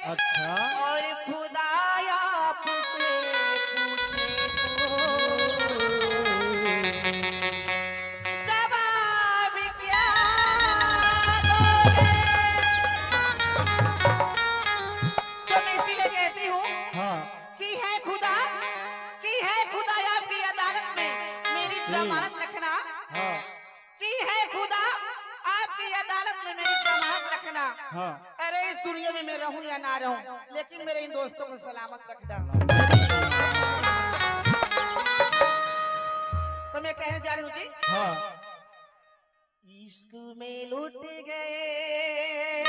अच्छा। और खुदाया आपसे जवाब क्या दोगे? तो मैं इसीलिए कहती हूँ हाँ कि है खुदा, कि है खुदा आपकी अदालत में मेरी जमानत रखना, हाँ कि है खुदा आपकी अदालत में मेरी जमानत रखना। हाँ। अरे इस दुनिया में मैं रहूं या ना रहूं, लेकिन मेरे इन दोस्तों को सलामत रखना। तो मैं कहने जा रही हूँ जी, हाँ। इश्क में लुट गए